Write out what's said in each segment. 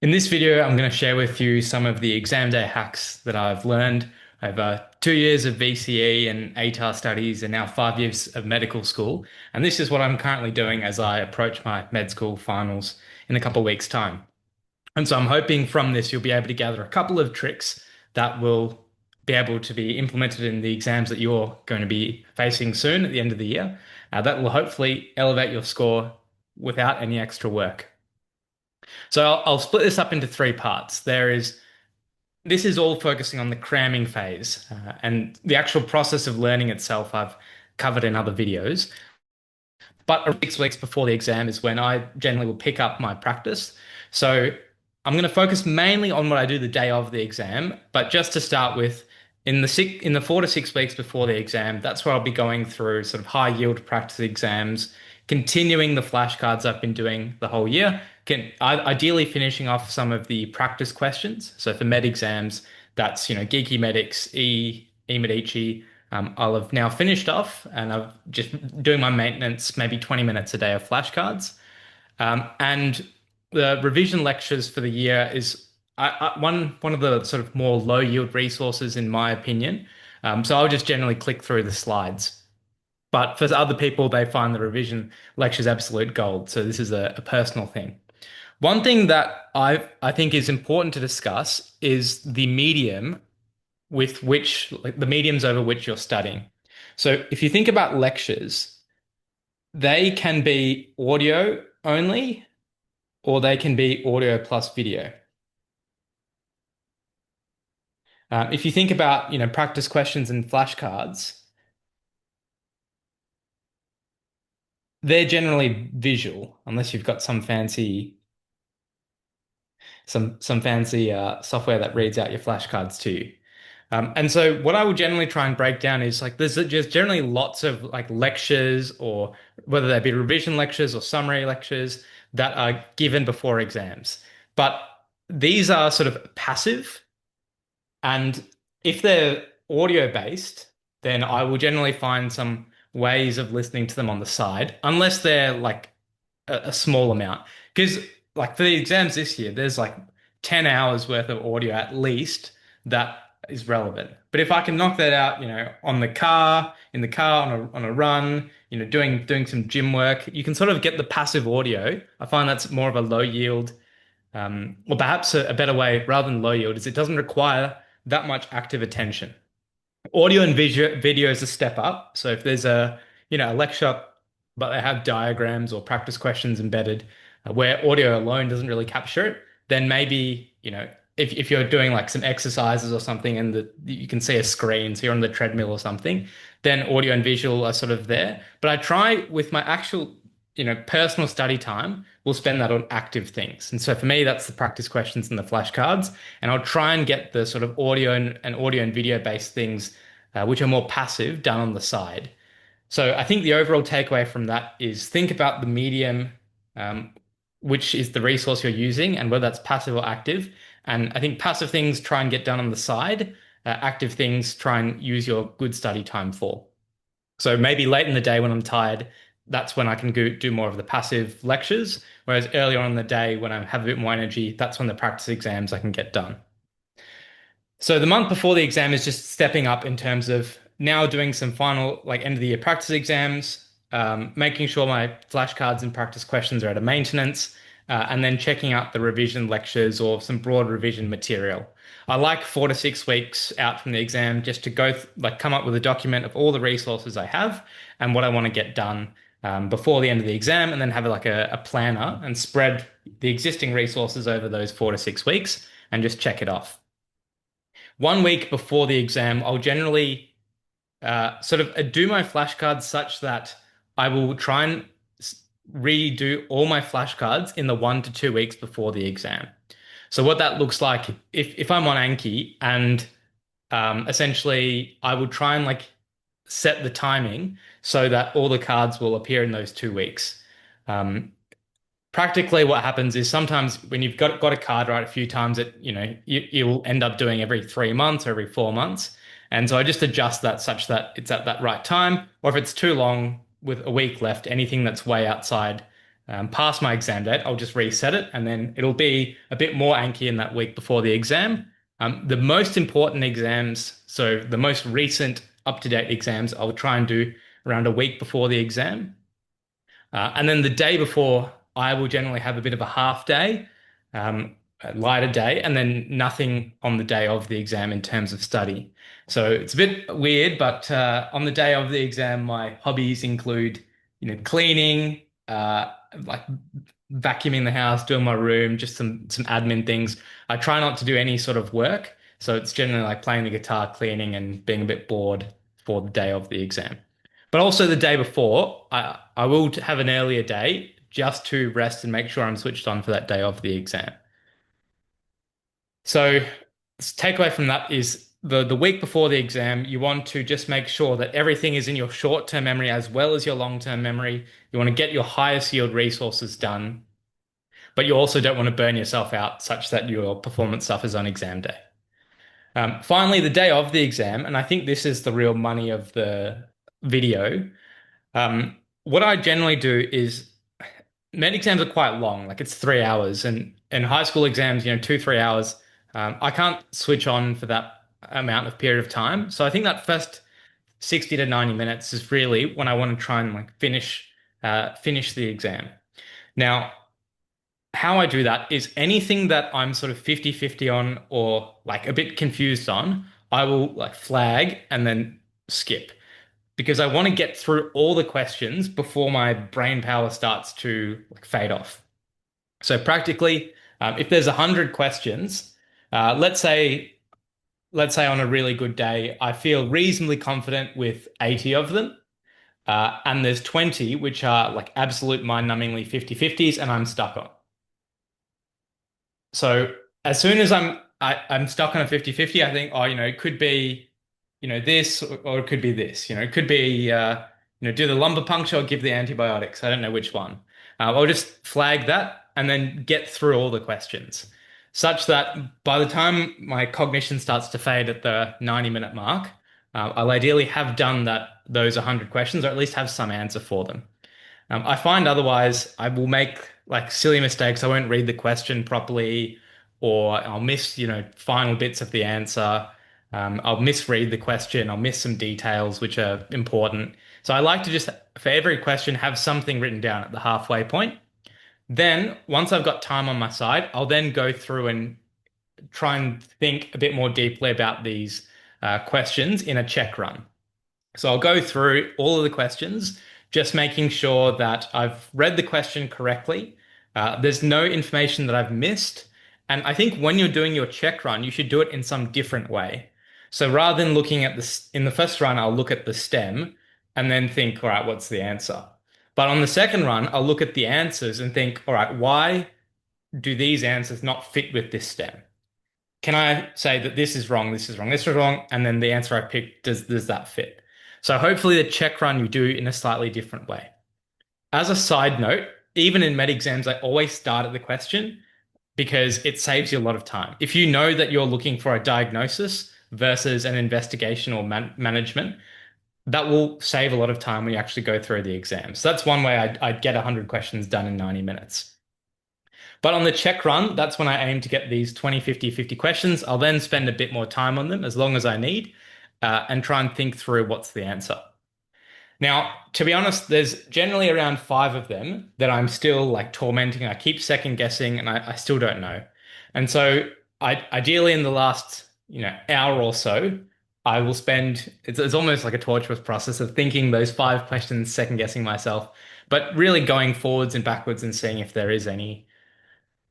In this video, I'm going to share with you some of the exam day hacks that I've learned over 2 years of VCE and ATAR studies and now 5 years of medical school. And this is what I'm currently doing as I approach my med school finals in a couple of weeks' time. And so I'm hoping from this you'll be able to gather a couple of tricks that will be able to be implemented in the exams that you're going to be facing soon at the end of the year. That will hopefully elevate your score without any extra work. So I'll split this up into three parts. This is all focusing on the cramming phase, and the actual process of learning itself I've covered in other videos. But 6 weeks before the exam is when I generally will pick up my practice. So I'm going to focus mainly on what I do the day of the exam. But just to start with, in the 4 to 6 weeks before the exam, that's where I'll be going through sort of high yield practice exams, continuing the flashcards I've been doing the whole year. Ideally finishing off some of the practice questions. So for med exams, that's Geeky Medics, eMedici. I'll have now finished off, and I've just doing my maintenance, maybe 20 minutes a day of flashcards. And the revision lectures for the year is one of the sort of more low yield resources in my opinion. So I'll just generally click through the slides. But for other people, they find the revision lectures absolute gold. So this is a personal thing. One thing that I think is important to discuss is the medium with which, like the mediums over which you're studying. So if you think about lectures, they can be audio only, or they can be audio plus video. If you think about, practice questions and flashcards, they're generally visual, unless you've got some fancy software that reads out your flashcards to you. And so what I would generally try and break down is like there's just generally lots of like lectures, or whether they be revision lectures or summary lectures that are given before exams. But these are sort of passive, and if they're audio based, then I will generally find some ways of listening to them on the side, unless they're like a small amount. Because like for the exams this year, there's like 10 hours worth of audio at least that is relevant. But if I can knock that out, in the car on a run, doing some gym work, you can sort of get the passive audio. I find that's more of a low yield, or perhaps a better way rather than low yield is it doesn't require that much active attention. Audio and video is a step up. So if there's a lecture, but they have diagrams or practice questions embedded, where audio alone doesn't really capture it, then maybe, if you're doing like some exercises or something and you can see a screen, so you're on the treadmill or something, then audio and visual are sort of there. But I try with my actual, personal study time, we'll spend that on active things. And so for me, that's the practice questions and the flashcards. And I'll try and get the sort of audio and video based things, which are more passive, done on the side. So I think the overall takeaway from that is think about the medium, which is the resource you're using, and whether that's passive or active. And I think passive things try and get done on the side. Active things try and use your good study time for. So maybe late in the day when I'm tired, that's when I can do more of the passive lectures. Whereas earlier on in the day when I have a bit more energy, that's when the practice exams I can get done. So the month before the exam is just stepping up in terms of now doing some final, like end of the year practice exams, making sure my flashcards and practice questions are at a maintenance, and then checking out the revision lectures or some broad revision material. I like 4 to 6 weeks out from the exam just to come up with a document of all the resources I have and what I want to get done before the end of the exam, and then have like a planner and spread the existing resources over those 4 to 6 weeks and just check it off. 1 week before the exam, I'll generally sort of do my flashcards such that I will try and redo all my flashcards in the 1 to 2 weeks before the exam. So what that looks like, if I'm on Anki, and essentially I would try and like set the timing so that all the cards will appear in those 2 weeks. Practically what happens is sometimes when you've got a card right a few times, you'll end up doing every 3 months or every 4 months. And so I just adjust that such that it's at that right time. Or if it's too long with a week left, anything that's way outside past my exam date, I'll just reset it and then it'll be a bit more anky in that week before the exam. The most important exams, so the most recent up-to-date exams, I'll try and do around a week before the exam. And then the day before, I will generally have a bit of a half day, a lighter day, and then nothing on the day of the exam in terms of study. So it's a bit weird, but on the day of the exam, my hobbies include, cleaning, like vacuuming the house, doing my room, just some admin things. I try not to do any sort of work, so it's generally like playing the guitar, cleaning, and being a bit bored for the day of the exam. But also the day before, I will have an earlier day just to rest and make sure I'm switched on for that day of the exam. So, takeaway from that is the week before the exam, you want to just make sure that everything is in your short-term memory as well as your long-term memory. You want to get your highest yield resources done, but you also don't want to burn yourself out such that your performance suffers on exam day. Finally, the day of the exam, and I think this is the real money of the video. What I generally do is med exams are quite long, like it's 3 hours, and high school exams, 2, 3 hours. I can't switch on for that amount of period of time. So I think that first 60 to 90 minutes is really when I want to try and like finish the exam. Now, how I do that is anything that I'm sort of 50-50 on or like a bit confused on, I will like flag and then skip because I want to get through all the questions before my brain power starts to like fade off. So practically, if there's 100 questions, let's say on a really good day, I feel reasonably confident with 80 of them. And there's 20 which are like absolute mind-numbingly 50-50s and I'm stuck on. So as soon as I'm stuck on a 50-50, I think, oh, it could be, this or it could be this. It could be do the lumbar puncture or give the antibiotics. I don't know which one. I'll just flag that and then get through all the questions, such that by the time my cognition starts to fade at the 90-minute mark, I'll ideally have done those 100 questions or at least have some answer for them. I find otherwise I will make like silly mistakes. I won't read the question properly, or I'll miss, final bits of the answer. I'll misread the question. I'll miss some details which are important. So I like to just, for every question, have something written down at the halfway point. Then, once I've got time on my side, I'll then go through and try and think a bit more deeply about these questions in a check run. So I'll go through all of the questions, just making sure that I've read the question correctly. There's no information that I've missed. And I think when you're doing your check run, you should do it in some different way. So rather than looking at this in the first run, I'll look at the stem and then think, all right, what's the answer? But on the second run, I'll look at the answers and think, all right, why do these answers not fit with this stem? Can I say that this is wrong, this is wrong, this is wrong, and then the answer I picked, does that fit? So hopefully the check run you do in a slightly different way. As a side note, even in med exams, I always start at the question because it saves you a lot of time. If you know that you're looking for a diagnosis versus an investigation or management, that will save a lot of time when you actually go through the exam. So that's one way I'd get 100 questions done in 90 minutes. But on the check run, that's when I aim to get these 20, 50, 50 questions. I'll then spend a bit more time on them as long as I need and try and think through what's the answer. Now, to be honest, there's generally around 5 of them that I'm still like tormenting. I keep second guessing and I still don't know. And so ideally in the last, hour or so, I will spend, it's almost like a torturous process of thinking those 5 questions, second guessing myself, but really going forwards and backwards and seeing if there is any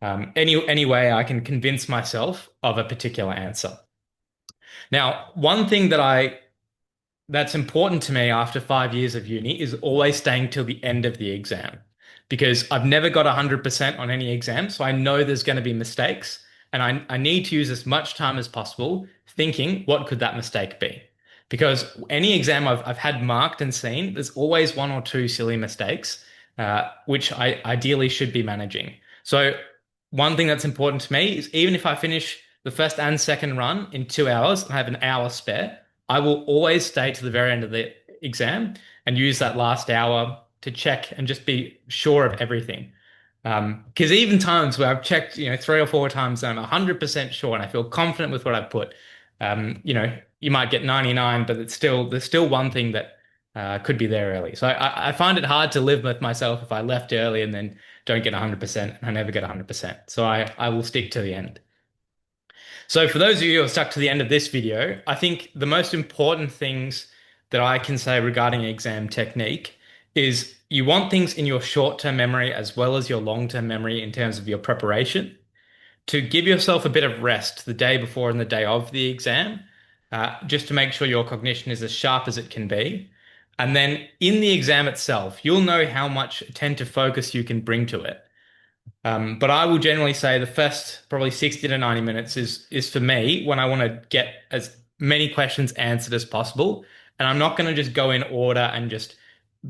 way I can convince myself of a particular answer. Now, one thing that's important to me after 5 years of uni is always staying till the end of the exam because I've never got 100% on any exam. So I know there's going to be mistakes and I need to use as much time as possible thinking, what could that mistake be? Because any exam I've had marked and seen, there's always 1 or 2 silly mistakes, which I ideally should be managing. So one thing that's important to me is even if I finish the first and second run in 2 hours and I have an hour spare, I will always stay to the very end of the exam and use that last hour to check and just be sure of everything. Because even times where I've checked, 3 or 4 times and I'm 100% sure and I feel confident with what I've put, you might get 99, but there's still one thing that could be there early. So I find it hard to live with myself if I left early and then don't get 100% and I never get 100%. So I will stick to the end. So for those of you who are stuck to the end of this video, I think the most important things that I can say regarding exam technique is you want things in your short-term memory as well as your long-term memory in terms of your preparation to give yourself a bit of rest the day before and the day of the exam, just to make sure your cognition is as sharp as it can be. And then in the exam itself, you'll know how much attentive focus you can bring to it. But I will generally say the first probably 60 to 90 minutes is for me when I want to get as many questions answered as possible. And I'm not going to just go in order and just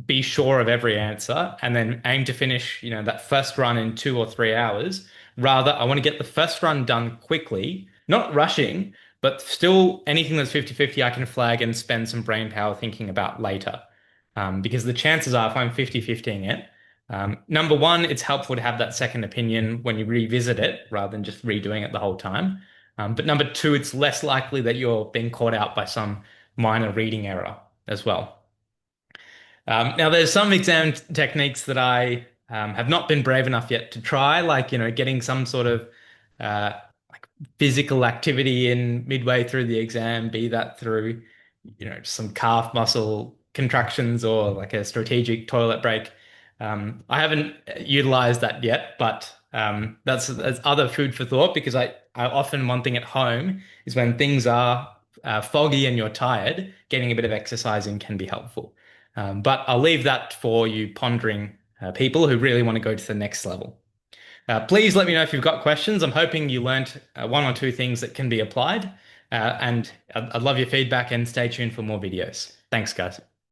be sure of every answer and then aim to finish, that first run in 2 or 3 hours. Rather, I want to get the first run done quickly, not rushing, but still anything that's 50-50 I can flag and spend some brain power thinking about later. Because the chances are if I'm 50-50ing it, number one, it's helpful to have that second opinion when you revisit it rather than just redoing it the whole time. But number two, it's less likely that you're being caught out by some minor reading error as well. Now, there's some exam techniques that I have not been brave enough yet to try, like, getting some sort of like physical activity in midway through the exam, be that through, some calf muscle contractions or like a strategic toilet break. I haven't utilized that yet, but that's other food for thought because I often one thing at home is when things are foggy and you're tired, getting a bit of exercising can be helpful. But I'll leave that for you pondering people who really want to go to the next level. Please let me know if you've got questions. I'm hoping you learnt 1 or 2 things that can be applied. And I'd love your feedback and stay tuned for more videos. Thanks, guys.